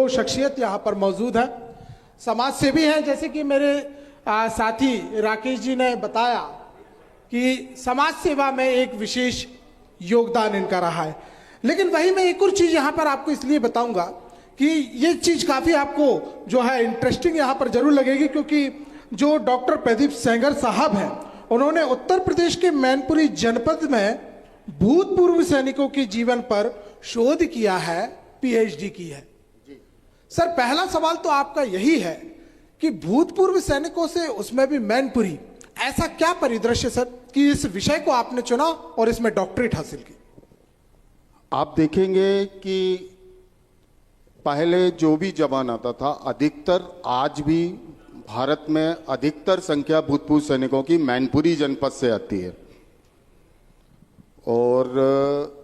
दो शख्सियत यहाँ पर मौजूद है, समाज सेवी हैं। जैसे कि मेरे साथी राकेश जी ने बताया कि समाज सेवा में एक विशेष योगदान इनका रहा है। लेकिन वही मैं एक और चीज़ यहाँ पर आपको इसलिए बताऊंगा कि ये चीज़ काफ़ी आपको जो है इंटरेस्टिंग यहाँ पर जरूर लगेगी, क्योंकि जो डॉक्टर प्रदीप सेंगर साहब हैं, उन्होंने उत्तर प्रदेश के मैनपुरी जनपद में भूतपूर्व सैनिकों के जीवन पर शोध किया है, पीएचडी की है। सर, पहला सवाल तो आपका यही है कि भूतपूर्व सैनिकों से, उसमें भी मैनपुरी, ऐसा क्या परिदृश्य सर कि इस विषय को आपने चुना और इसमें डॉक्टरेट हासिल की? आप देखेंगे कि पहले जो भी जवान आता था, अधिकतर आज भी भारत में अधिकतर संख्या भूतपूर्व सैनिकों की मैनपुरी जनपद से आती है। और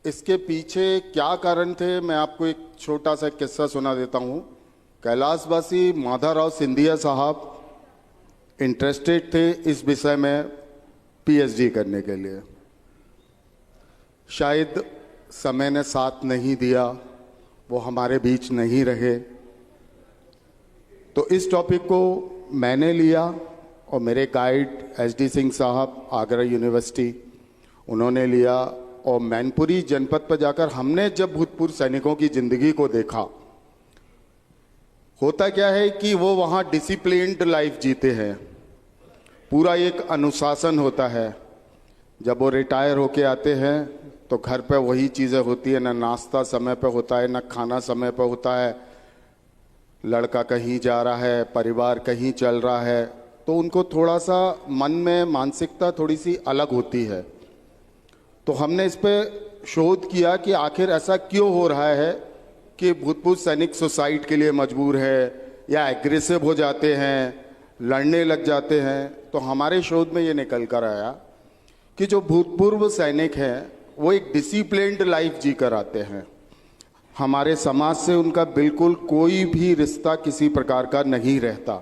इसके पीछे क्या कारण थे, मैं आपको एक छोटा सा किस्सा सुना देता हूँ। कैलाशवासी माधवराव सिंधिया साहब इंटरेस्टेड थे इस विषय में पीएचडी करने के लिए। शायद समय ने साथ नहीं दिया, वो हमारे बीच नहीं रहे, तो इस टॉपिक को मैंने लिया और मेरे गाइड एचडी सिंह साहब आगरा यूनिवर्सिटी, उन्होंने लिया। और मैनपुरी जनपद पर जाकर हमने जब भूतपूर्व सैनिकों की जिंदगी को देखा, होता क्या है कि वो वहाँ डिसिप्लिन्ड लाइफ जीते हैं, पूरा एक अनुशासन होता है। जब वो रिटायर होके आते हैं तो घर पे वही चीज़ें होती है, ना नाश्ता समय पे होता है, ना खाना समय पे होता है, लड़का कहीं जा रहा है, परिवार कहीं चल रहा है, तो उनको थोड़ा सा मन में मानसिकता थोड़ी सी अलग होती है। तो हमने इस पे शोध किया कि आखिर ऐसा क्यों हो रहा है कि भूतपूर्व सैनिक सुसाइड के लिए मजबूर है या एग्रेसिव हो जाते हैं, लड़ने लग जाते हैं। तो हमारे शोध में ये निकल कर आया कि जो भूतपूर्व सैनिक हैं वो एक डिसिप्लिन्ड लाइफ जी कर आते हैं। हमारे समाज से उनका बिल्कुल कोई भी रिश्ता किसी प्रकार का नहीं रहता।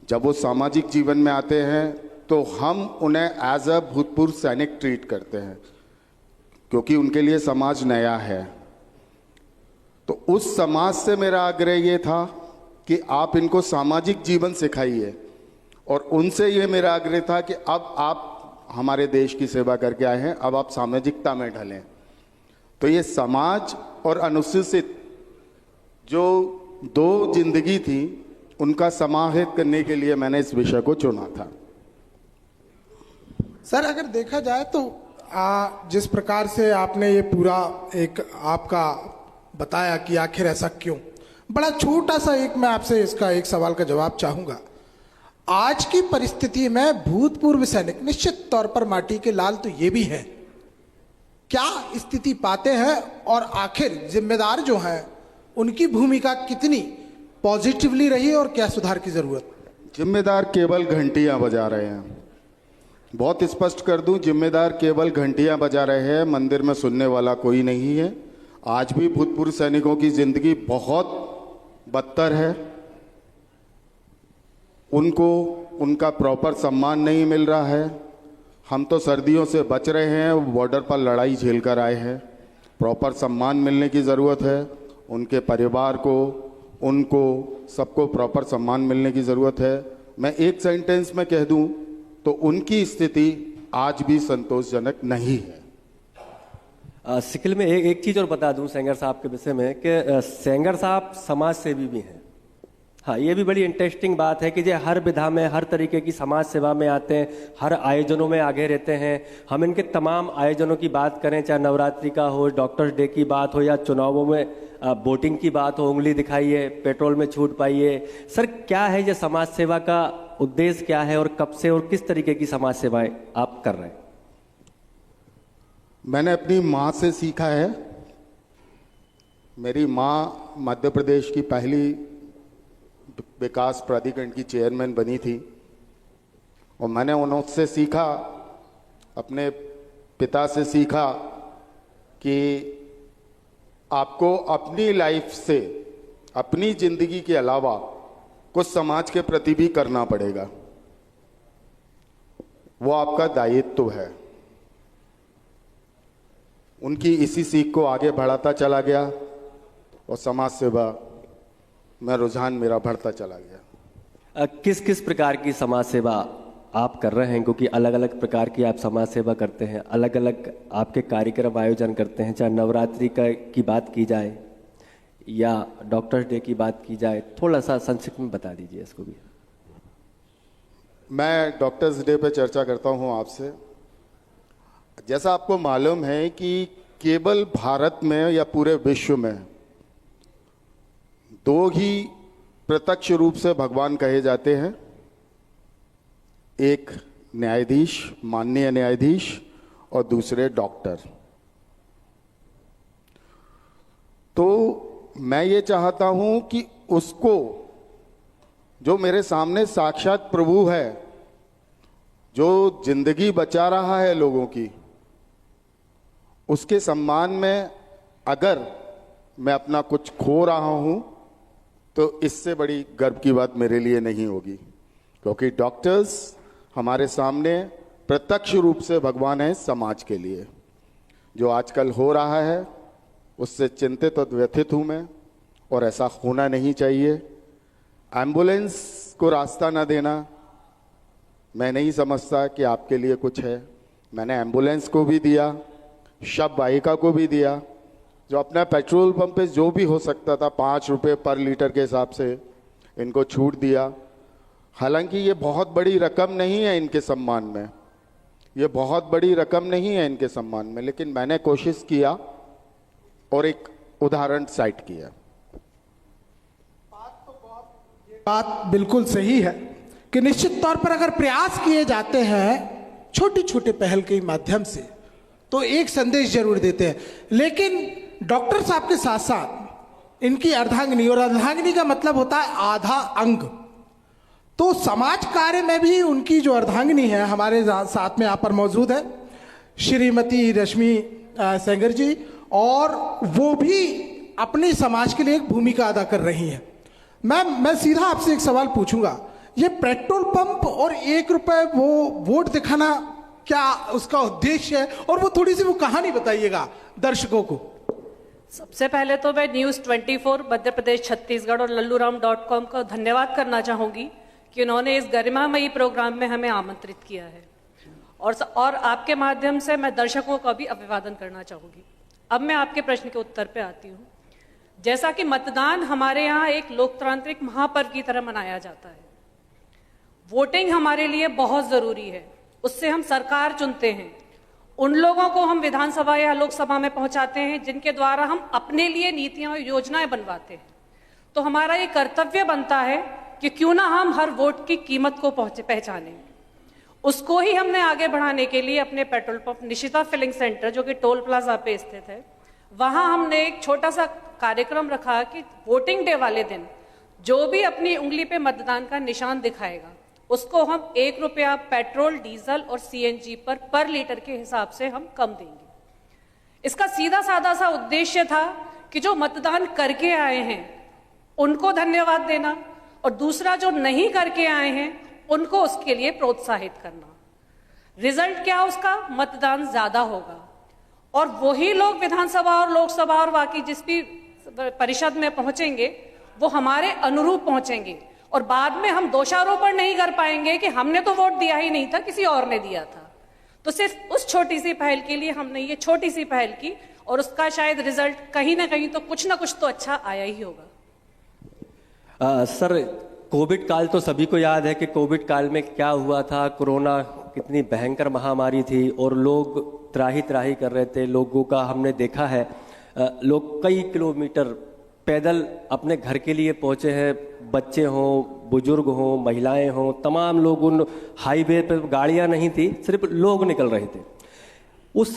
जब वो सामाजिक जीवन में आते हैं तो हम उन्हें एज अ भूतपूर्व सैनिक ट्रीट करते हैं, क्योंकि उनके लिए समाज नया है। तो उस समाज से मेरा आग्रह ये था कि आप इनको सामाजिक जीवन सिखाइए, और उनसे ये मेरा आग्रह था कि अब आप हमारे देश की सेवा करके आए हैं, अब आप सामाजिकता में ढलें। तो ये समाज और अनुसूचित जो दो जिंदगी थी, उनका समाहित करने के लिए मैंने इस विषय को चुना था। सर, अगर देखा जाए तो जिस प्रकार से आपने ये पूरा एक आपका बताया कि आखिर ऐसा क्यों, बड़ा छोटा सा एक मैं आपसे इसका एक सवाल का जवाब चाहूँगा। आज की परिस्थिति में भूतपूर्व सैनिक निश्चित तौर पर माटी के लाल तो ये भी हैं, क्या स्थिति पाते हैं और आखिर जिम्मेदार जो हैं उनकी भूमिका कितनी पॉजिटिवली रही और क्या सुधार की जरूरत? जिम्मेदार केवल घंटियां बजा रहे हैं। बहुत स्पष्ट कर दूं, जिम्मेदार केवल घंटियां बजा रहे हैं, मंदिर में सुनने वाला कोई नहीं है। आज भी भूतपूर्व सैनिकों की जिंदगी बहुत बदतर है। उनको उनका प्रॉपर सम्मान नहीं मिल रहा है। हम तो सर्दियों से बच रहे हैं, बॉर्डर पर लड़ाई झेल कर आए हैं। प्रॉपर सम्मान मिलने की ज़रूरत है। उनके परिवार को, उनको सबको प्रॉपर सम्मान मिलने की ज़रूरत है। मैं एक सेंटेंस में कह दूं तो उनकी स्थिति आज भी संतोषजनक नहीं है। सिकिल में एक चीज़ और बता दूं सेंगर साहब के विषय में कि सेंगर साहब समाज सेवी भी हैं। हाँ, ये भी बड़ी इंटरेस्टिंग बात है कि जो हर विधा में, हर तरीके की समाज सेवा में आते हैं, हर आयोजनों में आगे रहते हैं। हम इनके तमाम आयोजनों की बात करें, चाहे नवरात्रि का हो, डॉक्टर्स डे की बात हो, या चुनावों में वोटिंग की बात हो, उंगली दिखाइए, पेट्रोल में छूट पाइए। सर, क्या है ये समाज सेवा का उद्देश्य, क्या है और कब से और किस तरीके की समाज सेवाएं आप कर रहे हैं? मैंने अपनी माँ से सीखा है। मेरी माँ मध्य प्रदेश की पहली विकास प्राधिकरण की चेयरमैन बनी थी, और मैंने उनसे सीखा, अपने पिता से सीखा कि आपको अपनी लाइफ से, अपनी जिंदगी के अलावा कुछ समाज के प्रति भी करना पड़ेगा। वो आपका दायित्व है। उनकी इसी सीख को आगे बढ़ाता चला गया। और समाज सेवा में रुझान मेरा बढ़ता चला गया। किस किस प्रकार की समाज सेवा आप कर रहे हैं, क्योंकि अलग अलग प्रकार की आप समाज सेवा करते हैं, अलग अलग आपके कार्यक्रम आयोजन करते हैं, चाहे नवरात्रि का की बात की जाए या डॉक्टर्स डे की बात की जाए, थोड़ा सा संक्षिप्त में बता दीजिए इसको भी। मैं डॉक्टर्स डे पे चर्चा करता हूं आपसे। जैसा आपको मालूम है कि केवल भारत में या पूरे विश्व में दो ही प्रत्यक्ष रूप से भगवान कहे जाते हैं, एक न्यायाधीश, माननीय न्यायाधीश, और दूसरे डॉक्टर। तो मैं ये चाहता हूं कि उसको, जो मेरे सामने साक्षात प्रभु है, जो जिंदगी बचा रहा है लोगों की, उसके सम्मान में अगर मैं अपना कुछ खो रहा हूं तो इससे बड़ी गर्व की बात मेरे लिए नहीं होगी, क्योंकि डॉक्टर्स हमारे सामने प्रत्यक्ष रूप से भगवान है समाज के लिए। जो आजकल हो रहा है उससे चिंतित और व्यथित हूं मैं, और ऐसा होना नहीं चाहिए। एम्बुलेंस को रास्ता ना देना मैं नहीं समझता कि आपके लिए कुछ है। मैंने एम्बुलेंस को भी दिया, शव वाहिका को भी दिया, जो अपना पेट्रोल पंप पे जो भी हो सकता था 5 रुपये पर लीटर के हिसाब से इनको छूट दिया। हालांकि ये बहुत बड़ी रकम नहीं है इनके सम्मान में, ये बहुत बड़ी रकम नहीं है इनके सम्मान में, लेकिन मैंने कोशिश किया और एक उदाहरण साइट किया। बात बिल्कुल सही है कि निश्चित तौर पर अगर प्रयास किए जाते हैं छोटे छोटे पहल के माध्यम से तो एक संदेश जरूर देते हैं। लेकिन डॉक्टर साहब के साथ साथ इनकी अर्धांगिनी, और अर्धांगिनी का मतलब होता है आधा अंग, तो समाज कार्य में भी उनकी जो अर्धांगिनी है हमारे साथ में यहाँ पर मौजूद है श्रीमती रश्मि सेंगर जी, और वो भी अपने समाज के लिए एक भूमिका अदा कर रही हैं। मैं सीधा आपसे एक सवाल पूछूंगा, ये पेट्रोल पंप और 1 रुपए वो वोट दिखाना, क्या उसका उद्देश्य है, और वो थोड़ी सी वो कहानी बताइएगा दर्शकों को। सबसे पहले तो मैं न्यूज़ 24 मध्य प्रदेश छत्तीसगढ़ और लल्लूराम.com का धन्यवाद करना चाहूंगी कि उन्होंने इस गरिमामयी प्रोग्राम में हमें आमंत्रित किया है, और आपके माध्यम से मैं दर्शकों का भी अभिवादन करना चाहूंगी। अब मैं आपके प्रश्न के उत्तर पे आती हूँ। जैसा कि मतदान हमारे यहाँ एक लोकतांत्रिक महापर्व की तरह मनाया जाता है, वोटिंग हमारे लिए बहुत जरूरी है। उससे हम सरकार चुनते हैं, उन लोगों को हम विधानसभा या लोकसभा में पहुंचाते हैं जिनके द्वारा हम अपने लिए नीतियां और योजनाएं बनवाते हैं। तो हमारा ये कर्तव्य बनता है कि क्यों ना हम हर वोट की कीमत को पहचानें। उसको ही हमने आगे बढ़ाने के लिए अपने petrol pump Nishita filling centre, जो कि टोल प्लाजा पे स्थित है, वहां हमने एक छोटा सा कार्यक्रम रखा कि वोटिंग डे वाले दिन जो भी अपनी उंगली पे मतदान का निशान दिखाएगा उसको हम 1 रुपया पेट्रोल, डीजल और सीएनजी पर लीटर के हिसाब से हम कम देंगे। इसका सीधा साधा सा उद्देश्य था कि जो मतदान करके आए हैं उनको धन्यवाद देना, और दूसरा जो नहीं करके आए हैं उनको उसके लिए प्रोत्साहित करना। रिजल्ट क्या उसका? मतदान ज्यादा होगा, और वही लोग विधानसभा और लोकसभा और बाकी जिस भी परिषद में पहुंचेंगे वो हमारे अनुरूप पहुंचेंगे, और बाद में हम दोषारोपण नहीं कर पाएंगे कि हमने तो वोट दिया ही नहीं था, किसी और ने दिया था। तो सिर्फ उस छोटी सी पहल के लिए हमने ये छोटी सी पहल की, और उसका शायद रिजल्ट कहीं ना कहीं तो कुछ ना कुछ तो अच्छा आया ही होगा। सर, कोविड काल तो सभी को याद है कि कोविड काल में क्या हुआ था। कोरोना कितनी भयंकर महामारी थी और लोग त्राही त्राही कर रहे थे। लोगों का हमने देखा है, लोग कई किलोमीटर पैदल अपने घर के लिए पहुंचे हैं। बच्चे हों, बुजुर्ग हों, महिलाएं हों, तमाम लोग उन हाईवे पर, गाड़ियां नहीं थी, सिर्फ लोग निकल रहे थे। उस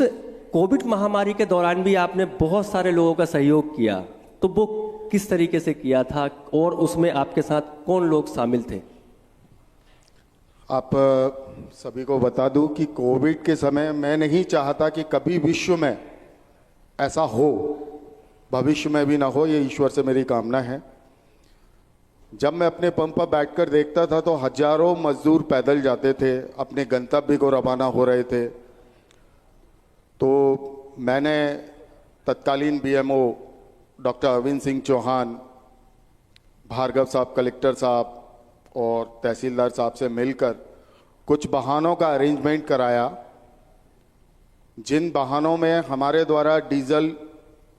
कोविड महामारी के दौरान भी आपने बहुत सारे लोगों का सहयोग किया, तो वो किस तरीके से किया था और उसमें आपके साथ कौन लोग शामिल थे? आप सभी को बता दूं कि कोविड के समय मैं नहीं चाहता कि कभी विश्व में ऐसा हो, भविष्य में भी ना हो, ये ईश्वर से मेरी कामना है। जब मैं अपने पंप पर बैठकर देखता था तो हजारों मजदूर पैदल जाते थे, अपने गंतव्य को रवाना हो रहे थे। तो मैंने तत्कालीन बीएमओ डॉक्टर अरविंद सिंह चौहान, भार्गव साहब, कलेक्टर साहब और तहसीलदार साहब से मिलकर कुछ वाहनों का अरेंजमेंट कराया, जिन वाहनों में हमारे द्वारा डीजल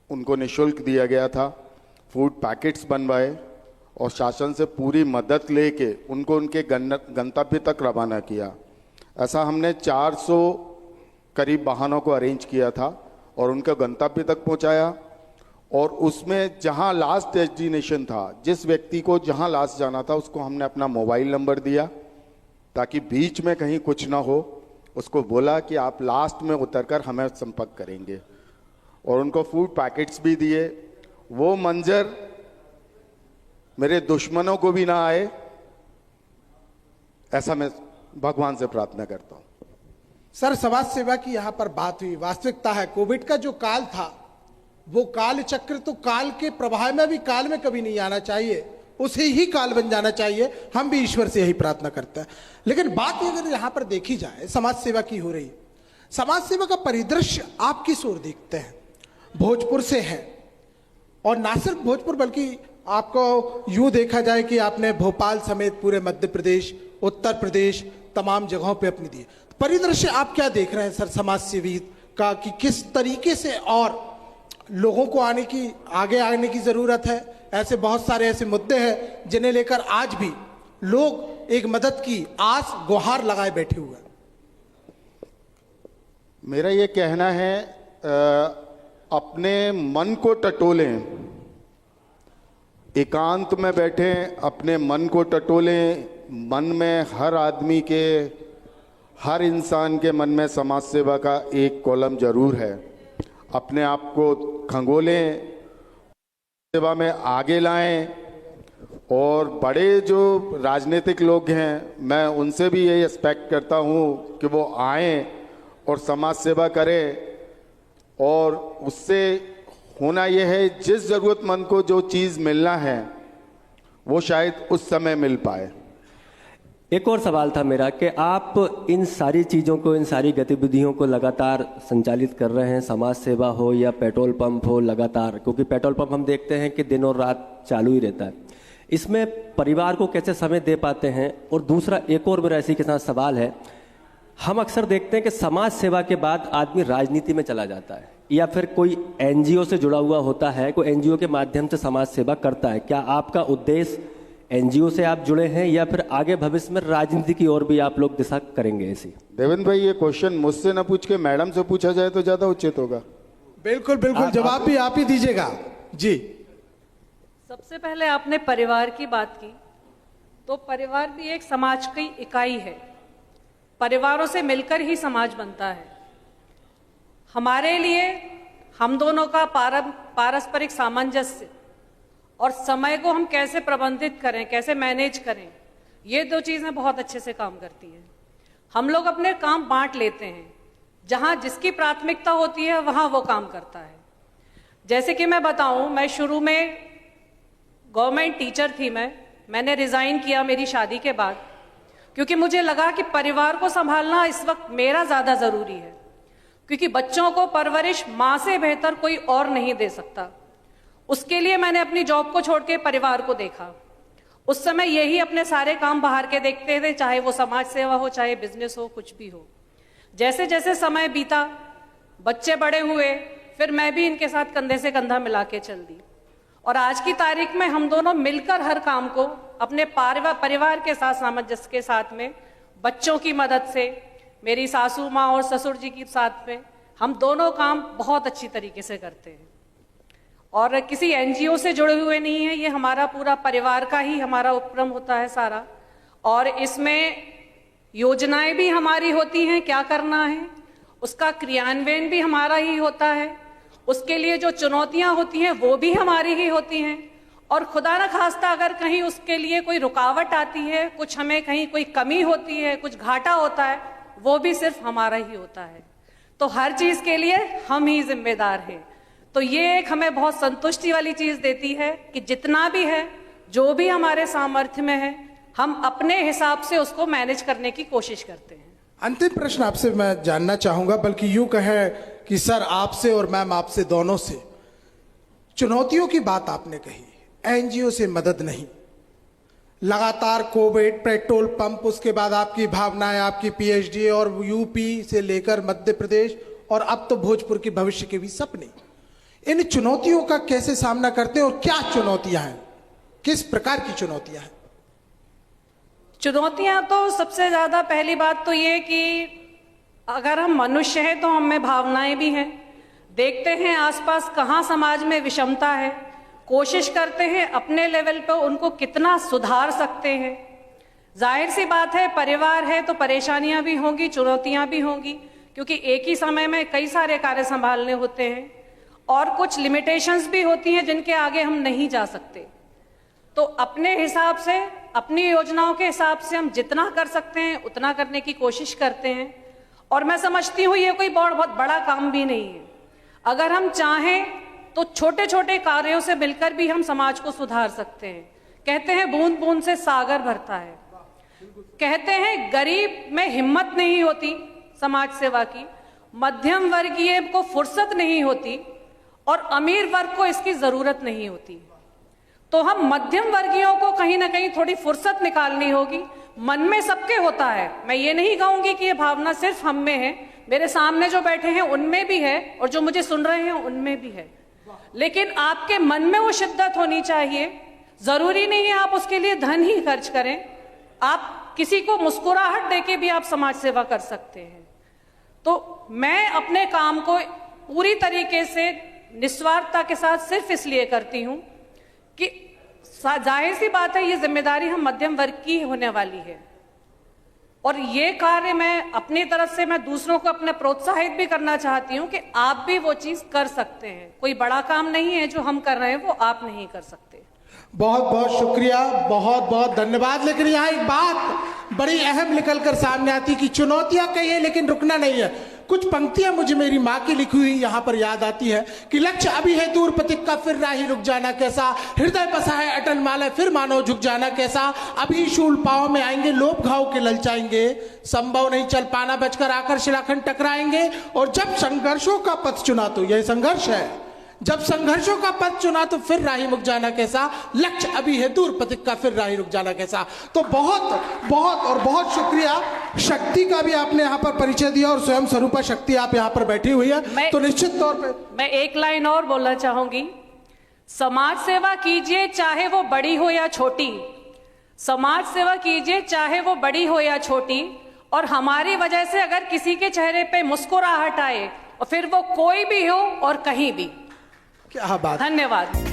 उनको निःशुल्क दिया गया था, फूड पैकेट्स बनवाए और शासन से पूरी मदद लेके उनको उनके गंतव्य तक रवाना किया। ऐसा हमने 400 करीब वाहनों को अरेंज किया था और उनके गंतव्य तक पहुंचाया। और उसमें जहां लास्ट डेस्टिनेशन था, जिस व्यक्ति को जहां लास्ट जाना था, उसको हमने अपना मोबाइल नंबर दिया ताकि बीच में कहीं कुछ ना हो। उसको बोला कि आप लास्ट में उतरकर हमें संपर्क करेंगे और उनको फूड पैकेट्स भी दिए। वो मंजर मेरे दुश्मनों को भी ना आए, ऐसा मैं भगवान से प्रार्थना करता हूं। सर, समाज सेवा की यहां पर बात हुई, वास्तविकता है कोविड का जो काल था वो काल चक्र तो काल के प्रवाह में भी काल में कभी नहीं आना चाहिए, उसे ही काल बन जाना चाहिए। हम भी ईश्वर से यही प्रार्थना करते हैं। लेकिन बात अगर यहां पर देखी जाए, समाज सेवा की हो रही है, समाज सेवा का परिदृश्य आप किस ओर देखते हैं? भोजपुर से है, और ना सिर्फ भोजपुर बल्कि आपको यूं देखा जाए कि आपने भोपाल समेत पूरे मध्य प्रदेश, उत्तर प्रदेश, तमाम जगहों पे अपनी दी। परिदृश्य आप क्या देख रहे हैं सर समाज सेवी का, कि किस तरीके से और लोगों को आगे आने की जरूरत है? ऐसे बहुत सारे ऐसे मुद्दे हैं जिन्हें लेकर आज भी लोग एक मदद की आस गुहार लगाए बैठे हुए हैं। मेरा ये कहना है, अपने मन को टटोलें, एकांत में बैठे अपने मन को टटोलें। मन में हर आदमी के, हर इंसान के मन में समाज सेवा का एक कॉलम जरूर है। अपने आप को खंगोलें, सेवा में आगे लाएं। और बड़े जो राजनीतिक लोग हैं, मैं उनसे भी यही एक्सपेक्ट करता हूं कि वो आएं और समाज सेवा करें। और उससे होना यह है, जिस जरूरतमंद को जो चीज़ मिलना है वो शायद उस समय मिल पाए। एक और सवाल था मेरा कि आप इन सारी चीज़ों को, इन सारी गतिविधियों को लगातार संचालित कर रहे हैं, समाज सेवा हो या पेट्रोल पंप हो, लगातार, क्योंकि पेट्रोल पंप हम देखते हैं कि दिन और रात चालू ही रहता है। इसमें परिवार को कैसे समय दे पाते हैं? और दूसरा एक और मेरा इसी के साथ सवाल है, हम अक्सर देखते हैं कि समाज सेवा के बाद आदमी राजनीति में चला जाता है या फिर कोई एनजीओ से जुड़ा हुआ होता है, कोई एनजीओ के माध्यम से समाज सेवा करता है। क्या आपका उद्देश्य एनजीओ से आप जुड़े हैं या फिर आगे भविष्य में राजनीति की ओर भी आप लोग दिशा करेंगे ऐसी? देवेंद्र भाई, ये क्वेश्चन मुझसे ना पूछ के मैडम से पूछा जाए तो ज्यादा उचित होगा। बिल्कुल बिल्कुल, जवाब भी आप ही दीजिएगा जी। सबसे पहले आपने परिवार की बात की, तो परिवार भी एक समाज की इकाई है। परिवारों से मिलकर ही समाज बनता है। हमारे लिए हम दोनों का पारस्परिक सामंजस्य और समय को हम कैसे प्रबंधित करें, कैसे मैनेज करें, ये दो चीजें बहुत अच्छे से काम करती हैं। हम लोग अपने काम बांट लेते हैं, जहां जिसकी प्राथमिकता होती है वहां वो काम करता है। जैसे कि मैं बताऊं, मैं शुरू में गवर्नमेंट टीचर थी, मैंने रिजाइन किया मेरी शादी के बाद, क्योंकि मुझे लगा कि परिवार को संभालना इस वक्त मेरा ज्यादा जरूरी है, क्योंकि बच्चों को परवरिश माँ से बेहतर कोई और नहीं दे सकता। उसके लिए मैंने अपनी जॉब को छोड़ के परिवार को देखा। उस समय यही अपने सारे काम बाहर के देखते थे, चाहे वो समाज सेवा हो, चाहे बिजनेस हो, कुछ भी हो। जैसे जैसे समय बीता, बच्चे बड़े हुए, फिर मैं भी इनके साथ कंधे से कंधा मिला के चल दी। और आज की तारीख में हम दोनों मिलकर हर काम को अपने परिवार के साथ, सामंजस्य के साथ में, बच्चों की मदद से, मेरी सासू माँ और ससुर जी के साथ में, हम दोनों काम बहुत अच्छी तरीके से करते हैं। और किसी एनजीओ से जुड़े हुए नहीं है, ये हमारा पूरा परिवार का ही हमारा उपक्रम होता है सारा। और इसमें योजनाएं भी हमारी होती हैं, क्या करना है उसका क्रियान्वयन भी हमारा ही होता है। उसके लिए जो चुनौतियां होती हैं वो भी हमारी ही होती हैं। और खुदा न खास्ता अगर कहीं उसके लिए कोई रुकावट आती है, कुछ हमें कहीं कोई कमी होती है, कुछ घाटा होता है, वो भी सिर्फ हमारा ही होता है। तो हर चीज के लिए हम ही जिम्मेदार हैं। तो ये एक हमें बहुत संतुष्टि वाली चीज देती है कि जितना भी है, जो भी हमारे सामर्थ्य में है, हम अपने हिसाब से उसको मैनेज करने की कोशिश करते हैं। अंतिम प्रश्न आपसे मैं जानना चाहूंगा, बल्कि यूं कहें कि सर आपसे और मैम आपसे दोनों से, चुनौतियों की बात आपने कही, एनजीओ से मदद नहीं, लगातार कोविड, पेट्रोल पंप, उसके बाद आपकी भावनाएं, आपकी पीएचडी और यूपी से लेकर मध्य प्रदेश और अब तो भोजपुर के भविष्य के भी सपने। इन चुनौतियों का कैसे सामना करते हैं और क्या चुनौतियां हैं, किस प्रकार की चुनौतियां हैं? चुनौतियां तो सबसे ज्यादा पहली बात तो ये कि अगर हम मनुष्य हैं तो हम में भावनाएं भी हैं, देखते हैं आसपास कहाँ समाज में विषमता है, कोशिश करते हैं अपने लेवल पर उनको कितना सुधार सकते हैं। जाहिर सी बात है, परिवार है तो परेशानियां भी होंगी, चुनौतियां भी होंगी, क्योंकि एक ही समय में कई सारे कार्य संभालने होते हैं और कुछ लिमिटेशंस भी होती हैं जिनके आगे हम नहीं जा सकते। तो अपने हिसाब से, अपनी योजनाओं के हिसाब से हम जितना कर सकते हैं उतना करने की कोशिश करते हैं। और मैं समझती हूँ ये कोई बहुत बड़ा काम भी नहीं है। अगर हम चाहें तो छोटे छोटे कार्यों से मिलकर भी हम समाज को सुधार सकते हैं। कहते हैं बूंद बूंद से सागर भरता है। कहते हैं गरीब में हिम्मत नहीं होती समाज सेवा की, मध्यम वर्गीय को फुर्सत नहीं होती और अमीर वर्ग को इसकी जरूरत नहीं होती। तो हम मध्यम वर्गीयों को कहीं ना कहीं थोड़ी फुर्सत निकालनी होगी। मन में सबके होता है, मैं ये नहीं कहूंगी कि ये भावना सिर्फ हम में है, मेरे सामने जो बैठे हैं उनमें भी है और जो मुझे सुन रहे हैं उनमें भी है, लेकिन आपके मन में वो शिद्दत होनी चाहिए। जरूरी नहीं है आप उसके लिए धन ही खर्च करें, आप किसी को मुस्कुराहट देके भी आप समाज सेवा कर सकते हैं। तो मैं अपने काम को पूरी तरीके से निस्वार्थता के साथ सिर्फ इसलिए करती हूं कि जाहिर सी बात है ये जिम्मेदारी हम मध्यम वर्ग की होने वाली है और ये कार्य मैं अपनी तरफ से मैं दूसरों को अपने प्रोत्साहित भी करना चाहती हूँ कि आप भी वो चीज कर सकते हैं। कोई बड़ा काम नहीं है जो हम कर रहे हैं वो आप नहीं कर सकते। बहुत बहुत शुक्रिया, बहुत बहुत धन्यवाद। लेकिन यहाँ एक बात बड़ी अहम निकल कर सामने आती कि चुनौतियां कही है लेकिन रुकना नहीं है। कुछ पंक्तियां मुझे मेरी माँ की लिखी हुई यहाँ पर याद आती है कि लक्ष्य अभी है दूर प्रतीक का, फिर राही रुक जाना कैसा, हृदय बसा है अटल माला, फिर मानो झुक जाना कैसा, अभी शूल पाँव में आएंगे लोभ घाव के ललचाएंगे, संभव नहीं चल पाना बचकर आकर शिलाखंड टकराएंगे। और जब संघर्षों का पथ चुना तो यह संघर्ष है, जब संघर्षों का पथ चुना तो फिर राही रुक जाना कैसा, लक्ष्य अभी है दूर प्रतीक का, फिर राही रुक जाना कैसा। तो बहुत बहुत और बहुत शुक्रिया। शक्ति का भी आपने यहाँ पर परिचय दिया और स्वयं स्वरूपा शक्ति आप यहाँ पर बैठी हुई है। तो निश्चित तौर पे मैं एक लाइन और बोलना चाहूंगी, समाज सेवा कीजिए चाहे वो बड़ी हो या छोटी, समाज सेवा कीजिए चाहे वो बड़ी हो या छोटी, और हमारी वजह से अगर किसी के चेहरे पे मुस्कुराहट आए और फिर वो कोई भी हो और कहीं भी। क्या बात। धन्यवाद।